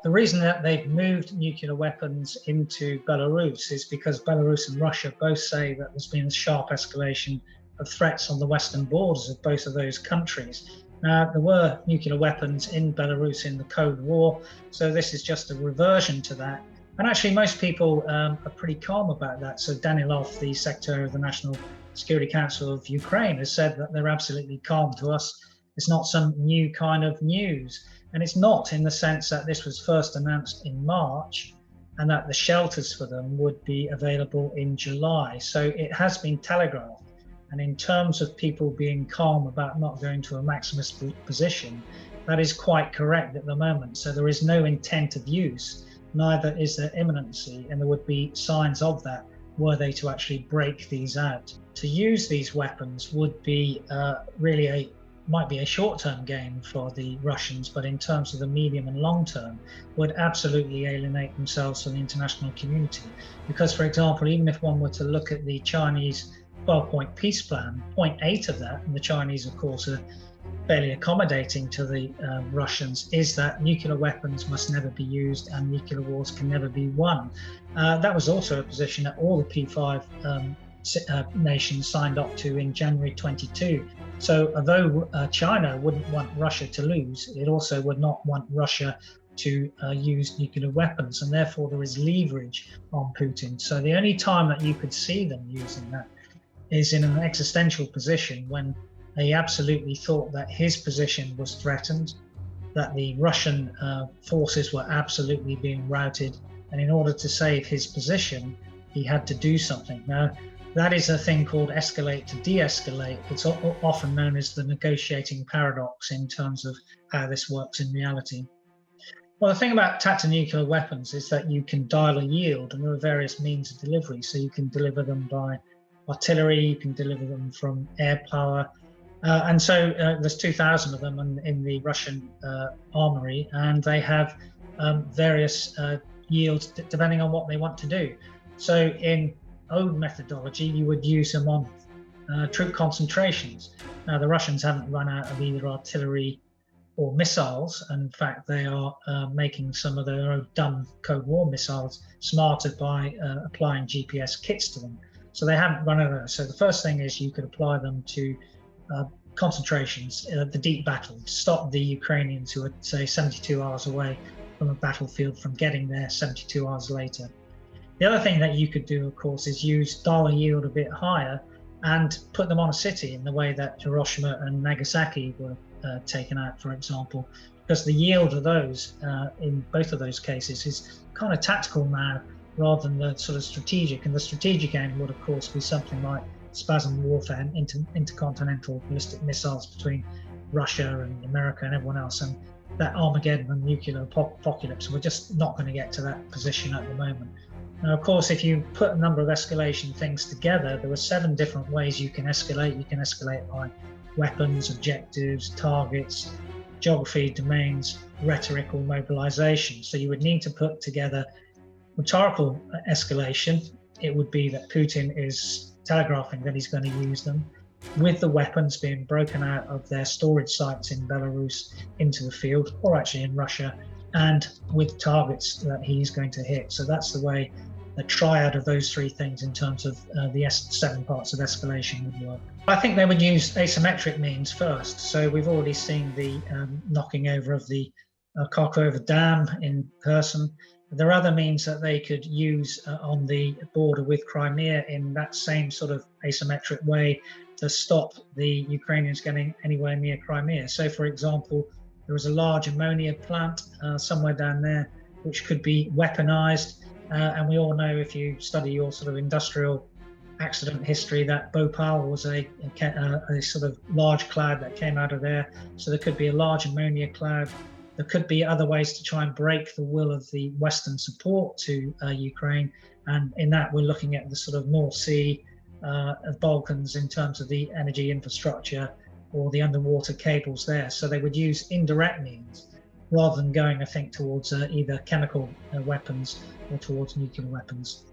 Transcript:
The reason that they've moved nuclear weapons into Belarus is because Belarus and Russia both say that there's been a sharp escalation of threats on the western borders of both of those countries. Now, there were nuclear weapons in Belarus in the Cold War, so this is just a reversion to that. And actually, most people are pretty calm about that. So Danilov, the Secretary of the National Security Council of Ukraine, has said that they're absolutely calm to us. It's not some new kind of news. And it's not in the sense that this was first announced in March and that the shelters for them would be available in July. So it has been telegraphed. And in terms of people being calm about not going to a maximist position, that is quite correct at the moment. So there is no intent of use, neither is there imminency, and there would be signs of that were they to actually break these out. To use these weapons would be might be a short-term gain for the Russians, but in terms of the medium and long term, would absolutely alienate themselves from the international community. Because, for example, even if one were to look at the Chinese 12-point peace plan, point 8 of that, and the Chinese, of course, are fairly accommodating to the Russians, is that nuclear weapons must never be used and nuclear wars can never be won. That was also a position that all the P5 nations signed up to in January 22. So although China wouldn't want Russia to lose, it also would not want Russia to use nuclear weapons, and therefore there is leverage on Putin. So the only time that you could see them using that is in an existential position when they absolutely thought that his position was threatened, that the Russian forces were absolutely being routed, and in order to save his position, he had to do something. Now, that is a thing called escalate to de-escalate. It's often known as the negotiating paradox in terms of how this works in reality. Well, the thing about tactical nuclear weapons is that you can dial a yield, and there are various means of delivery. So you can deliver them by artillery, you can deliver them from air power, and so there's 2,000 of them in the Russian armory, and they have various yields depending on what they want to do. So in old methodology, you would use them on troop concentrations. Now, the Russians haven't run out of either artillery or missiles. In fact, they are making some of their own dumb Cold War missiles smarter by applying GPS kits to them. So they haven't run out of those. So the first thing is you could apply them to concentrations, the deep battle, to stop the Ukrainians who are, say, 72 hours away from a battlefield from getting there 72 hours later. The other thing that you could do, of course, is dial a yield a bit higher and put them on a city in the way that Hiroshima and Nagasaki were taken out, for example, because the yield of those in both of those cases is kind of tactical now rather than the sort of strategic. And the strategic aim would, of course, be something like spasm warfare and intercontinental ballistic missiles between Russia and America and everyone else. And that Armageddon and nuclear apocalypse, we're just not going to get to that position at the moment. Now, of course, if you put a number of escalation things together, there are 7 different ways you can escalate. You can escalate by weapons, objectives, targets, geography, domains, rhetoric, or mobilization. So you would need to put together rhetorical escalation. It would be that Putin is telegraphing that he's going to use them, with the weapons being broken out of their storage sites in Belarus into the field, or actually in Russia, and with targets that he's going to hit. So that's the way the triad of those 3 things in terms of the 7 parts of escalation would work. I think they would use asymmetric means first. So we've already seen the knocking over of the Kharkova Dam in Kherson. There are other means that they could use on the border with Crimea in that same sort of asymmetric way to stop the Ukrainians getting anywhere near Crimea. So, for example, there is a large ammonia plant somewhere down there which could be weaponized. And we all know, if you study your sort of industrial accident history, that Bhopal was a sort of large cloud that came out of there. So there could be a large ammonia cloud. There could be other ways to try and break the will of the Western support to Ukraine. And in that, we're looking at the sort of North Sea, Balkans in terms of the energy infrastructure or the underwater cables there. So they would use indirect means rather than going, I think, towards either chemical weapons or towards nuclear weapons.